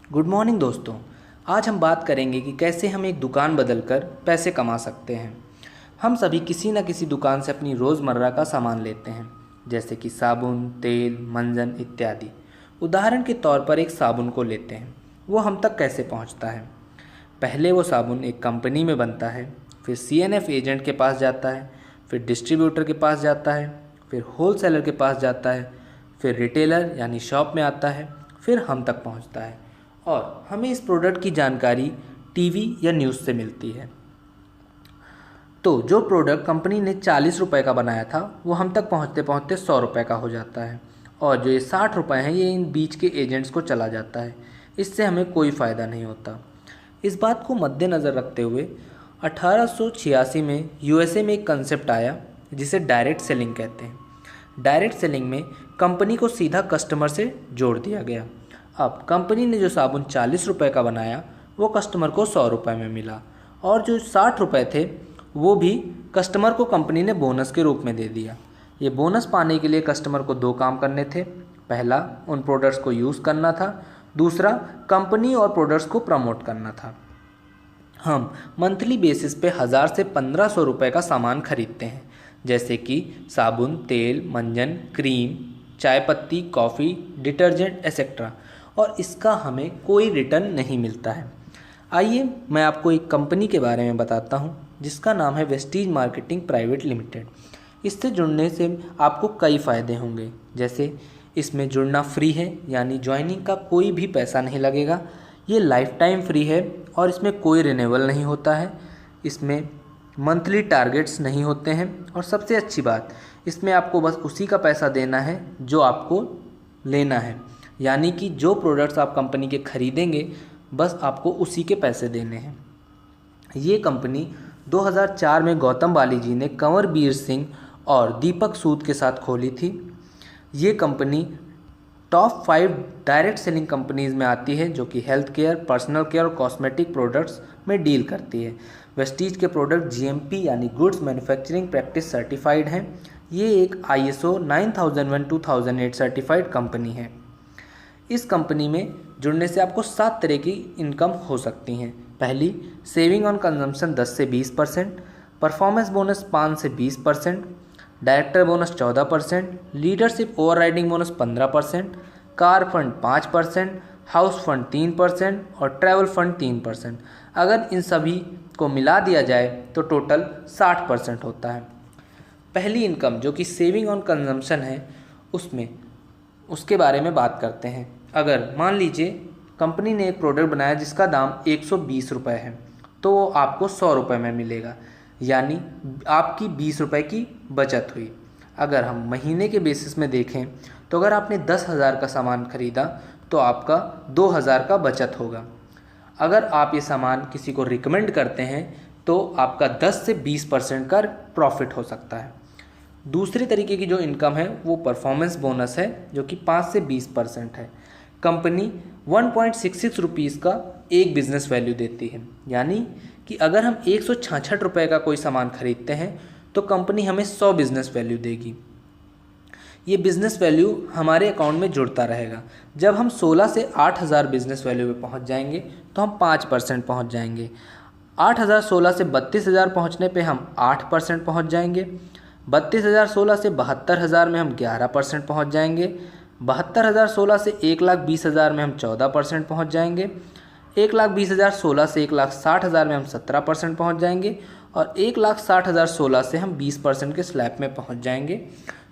Good morning दोस्तों। आज हम बात करेंगे कि कैसे हम एक दुकान बदलकर पैसे कमा सकते हैं। हम सभी किसी न किसी दुकान से अपनी रोज़मर्रा का सामान लेते हैं, जैसे कि साबुन, तेल, मंजन इत्यादि। उदाहरण के तौर पर एक साबुन को लेते हैं, वो हम तक कैसे पहुंचता है। पहले वो साबुन एक कंपनी में बनता है, फिर सीएनएफ एजेंट के पास जाता है, फिर डिस्ट्रीब्यूटर के पास जाता है, फिर होलसेलर के पास जाता है, फिर रिटेलर यानी शॉप में आता है, फिर हम तक पहुंचता है और हमें इस प्रोडक्ट की जानकारी टीवी या न्यूज़ से मिलती है। तो जो प्रोडक्ट कंपनी ने 40 रुपये का बनाया था वो हम तक पहुंचते पहुंचते 100 रुपये का हो जाता है, और जो ये 60 रुपये हैं ये इन बीच के एजेंट्स को चला जाता है। इससे हमें कोई फ़ायदा नहीं होता। इस बात को मद्देनज़र रखते हुए 1886 में यूएसए में एक कंसेप्ट आया जिसे डायरेक्ट सेलिंग कहते हैं। डायरेक्ट सेलिंग में कंपनी को सीधा कस्टमर से जोड़ दिया गया। अब कंपनी ने जो साबुन 40 रुपये का बनाया वो कस्टमर को 100 रुपये में मिला, और जो 60 रुपये थे वो भी कस्टमर को कंपनी ने बोनस के रूप में दे दिया। ये बोनस पाने के लिए कस्टमर को दो काम करने थे। पहला, उन प्रोडक्ट्स को यूज़ करना था। दूसरा, कंपनी और प्रोडक्ट्स को प्रमोट करना था। हम मंथली बेसिस पे 1000 से 1500 रुपये का सामान खरीदते हैं, जैसे कि साबुन, तेल, मंजन, क्रीम, चाय पत्ती, कॉफ़ी, डिटर्जेंट एक्सेट्रा, और इसका हमें कोई रिटर्न नहीं मिलता है। आइए मैं आपको एक कंपनी के बारे में बताता हूँ जिसका नाम है वेस्टीज मार्केटिंग प्राइवेट लिमिटेड। इससे जुड़ने से आपको कई फ़ायदे होंगे, जैसे इसमें जुड़ना फ्री है, यानी ज्वाइनिंग का कोई भी पैसा नहीं लगेगा। ये लाइफ टाइम फ्री है और इसमें कोई रिन्यूअल नहीं होता है। इसमें मंथली टारगेट्स नहीं होते हैं, और सबसे अच्छी बात, इसमें आपको बस उसी का पैसा देना है जो आपको लेना है, यानी कि जो प्रोडक्ट्स आप कंपनी के खरीदेंगे बस आपको उसी के पैसे देने हैं। ये कंपनी 2004 में गौतम बाली जी ने कंवर बीर सिंह और दीपक सूद के साथ खोली थी। ये company top 5 direct selling companies में आती है, जो कि हेल्थ केयर, पर्सनल केयर और कॉस्मेटिक प्रोडक्ट्स में डील करती है। वेस्टीज के प्रोडक्ट जीएमपी यानी गुड्स मैन्युफैक्चरिंग प्रैक्टिस सर्टिफाइड हैं। ये एक आईएसओ 9001-2008 सर्टिफाइड कंपनी है। इस कंपनी में जुड़ने से आपको 7 तरह की इनकम हो सकती हैं। पहली, सेविंग ऑन कंजम्पशन 10 से 20%, परफॉर्मेंस बोनस 5 से 20%, director bonus 14%, leadership overriding bonus 15%, car fund 5%, house fund 3% और ट्रैवल फंड 3%। अगर इन सभी को मिला दिया जाए तो टोटल 60% होता है। पहली इनकम जो कि सेविंग ऑन कंजम्पशन है, उसके बारे में बात करते हैं। अगर मान लीजिए कंपनी ने एक प्रोडक्ट बनाया जिसका दाम 120 रुपये है, तो वो आपको 100 रुपये में मिलेगा, यानी आपकी 20 रुपये की बचत हुई। अगर हम महीने के बेसिस में देखें तो अगर आपने 10,000 का सामान खरीदा तो आपका 2,000 का बचत होगा। अगर आप ये सामान किसी को रिकमेंड करते हैं तो आपका 10 से 20% का प्रॉफिट हो सकता है। दूसरे तरीके की जो इनकम है वो परफॉर्मेंस बोनस है, जो कि 5 से 20% है। कंपनी 1.66 रुपीज़ का एक बिज़नेस वैल्यू देती है, यानी कि अगर हम 166 रुपये का कोई सामान खरीदते हैं तो कंपनी हमें 100 बिज़नेस वैल्यू देगी। ये बिज़नेस वैल्यू हमारे अकाउंट में जुड़ता रहेगा। जब हम 16 से 8,000 बिज़नेस वैल्यू पे पहुंच जाएंगे तो हम 5% पहुंच जाएंगे। 8,000 16 से 32,000 पहुंचने पे हम 8% पहुंच जाएंगे। 32,000 16 से 72,000 में हम 11% पहुंच जाएंगे। 72,000 16 से 1,20,000 में हम 14% पहुंच जाएंगे। 1,20,000 16 से 1,60,000 में हम 17% पहुंच जाएंगे, और 1,60,000 16 से हम 20% के स्लैब में पहुंच जाएंगे,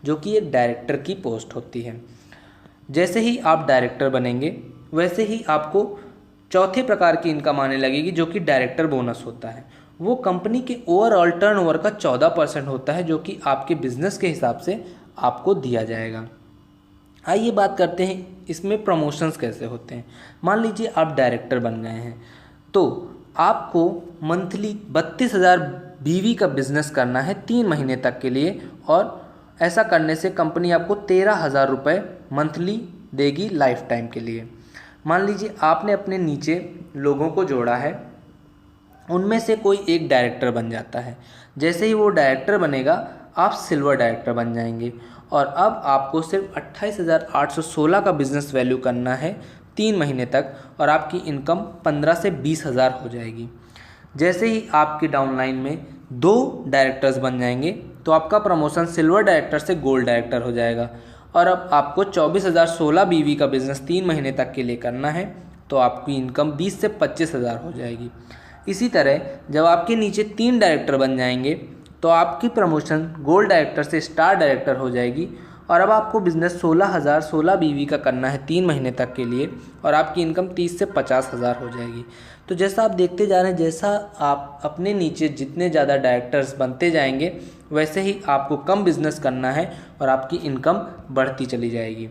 जो कि एक डायरेक्टर की पोस्ट होती है। जैसे ही आप डायरेक्टर बनेंगे वैसे ही आपको चौथे प्रकार की इनकम आने लगेगी, जो कि डायरेक्टर बोनस होता है। वो कंपनी के ओवरऑल टर्नओवर का 14% होता है, जो कि आपके बिजनेस के हिसाब से आपको दिया जाएगा। आइए बात करते हैं इसमें प्रमोशंस कैसे होते हैं। मान लीजिए आप डायरेक्टर बन गए हैं तो आपको मंथली 32,000 बीवी का बिजनेस करना है 3 महीने तक के लिए, और ऐसा करने से कंपनी आपको 13,000 रुपये मंथली देगी लाइफ टाइम के लिए। मान लीजिए आपने अपने नीचे लोगों को जोड़ा है, उनमें से कोई एक डायरेक्टर बन जाता है। जैसे ही वो डायरेक्टर बनेगा आप सिल्वर डायरेक्टर बन जाएंगे, और अब आपको सिर्फ 28,816 का बिज़नेस वैल्यू करना है 3 महीने तक और आपकी इनकम 15 से 20 हज़ार हो जाएगी। जैसे ही आपके डाउनलाइन में 2 डायरेक्टर्स बन जाएंगे तो आपका प्रमोशन सिल्वर डायरेक्टर से गोल्ड डायरेक्टर हो जाएगा और अब आपको 24,016 बीवी का बिजनेस 3 महीने तक के लिए करना है तो आपकी इनकम 20 से 25 हज़ार हो जाएगी। इसी तरह जब आपके नीचे 3 डायरेक्टर बन जाएंगे तो आपकी प्रमोशन गोल्ड डायरेक्टर से स्टार डायरेक्टर हो जाएगी और अब आपको बिज़नेस 16,016 बीवी का करना है 3 महीने तक के लिए और आपकी इनकम 30 से 50 हज़ार हो जाएगी। तो जैसा आप देखते जा रहे हैं, जैसा आप अपने नीचे जितने ज़्यादा डायरेक्टर्स बनते जाएंगे वैसे ही आपको कम बिजनेस करना है और आपकी इनकम बढ़ती चली जाएगी।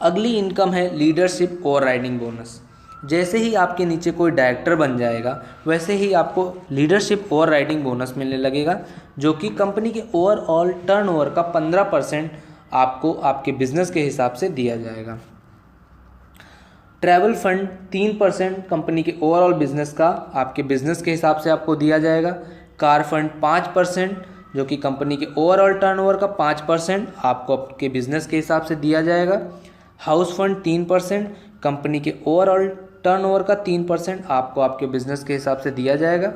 अगली इनकम है लीडरशिप ओवर राइडिंग बोनस। जैसे ही आपके नीचे कोई डायरेक्टर बन जाएगा वैसे ही आपको लीडरशिप ओवर राइडिंग बोनस मिलने लगेगा, जो कि कंपनी के ओवरऑल टर्नओवर का 15% आपको आपके बिजनेस के हिसाब से दिया जाएगा। ट्रैवल फंड 3% कंपनी के ओवरऑल बिजनेस का आपके बिजनेस के हिसाब से आपको दिया जाएगा। कार फंड 5% जो कि कंपनी के ओवरऑल टर्नओवर का 5% आपको आपके बिजनेस के हिसाब से दिया जाएगा। हाउस फंड 3% कंपनी के ओवरऑल टर्नओवर का 3% आपको आपके बिजनेस के हिसाब से दिया जाएगा।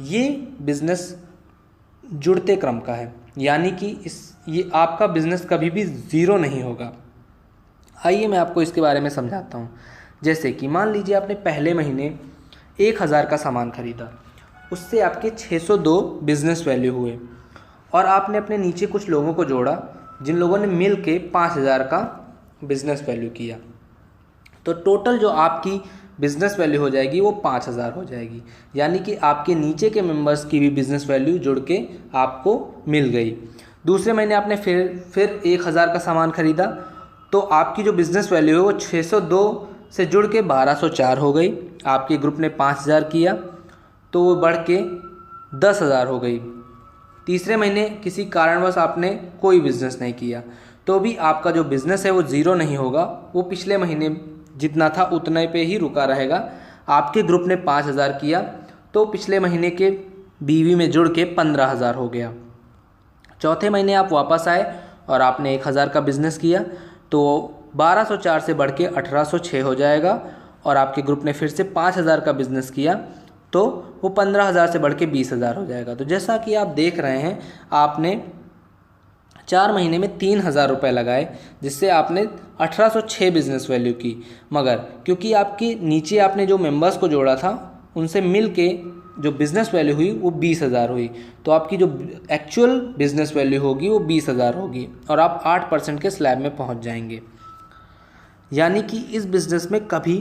ये बिजनेस जुड़ते क्रम का है, यानी कि ये आपका बिजनेस कभी भी ज़ीरो नहीं होगा। आइए मैं आपको इसके बारे में समझाता हूँ। जैसे कि मान लीजिए आपने पहले महीने 1,000 का सामान खरीदा, उससे आपके 602 बिजनेस वैल्यू हुए और आपने अपने नीचे कुछ लोगों को जोड़ा जिन लोगों ने मिल के 5,000 का बिजनेस वैल्यू किया, तो टोटल जो आपकी बिजनेस वैल्यू हो जाएगी वो 5,000 हो जाएगी। यानी कि आपके नीचे के मेंबर्स की भी बिजनेस वैल्यू जुड़ के आपको मिल गई। दूसरे महीने आपने फिर 1,000 का सामान खरीदा तो आपकी जो बिज़नेस वैल्यू है वो 602 से जुड़ के 1,204 हो गई। आपके ग्रुप ने 5,000 किया तो वो बढ़ के 10,000 हो गई। तीसरे महीने किसी कारणवश आपने कोई बिज़नेस नहीं किया तो भी आपका जो बिज़नेस है वो ज़ीरो नहीं होगा, वो पिछले महीने जितना था उतने पे ही रुका रहेगा। आपके ग्रुप ने 5,000 किया तो पिछले महीने के बीवी में जुड़ के 15,000 हो गया। चौथे महीने आप वापस आए और आपने 1,000 का बिज़नेस किया तो 1,204 से बढ़ के 1,806 हो जाएगा और आपके ग्रुप ने फिर से 5,000 का बिज़नेस किया तो वो 15,000 से बढ़ के 20,000 हो जाएगा। तो जैसा कि आप देख रहे हैं, आपने 4 महीने में 3,000 रुपये लगाए जिससे आपने 1,806 बिज़नेस वैल्यू की, मगर क्योंकि आपके नीचे आपने जो मेंबर्स को जोड़ा था उनसे मिल के जो बिज़नेस वैल्यू हुई वो 20,000 हुई, तो आपकी जो एक्चुअल बिज़नेस वैल्यू होगी वो 20,000 होगी और आप 8% के स्लैब में पहुंच जाएंगे। यानी कि इस बिज़नेस में कभी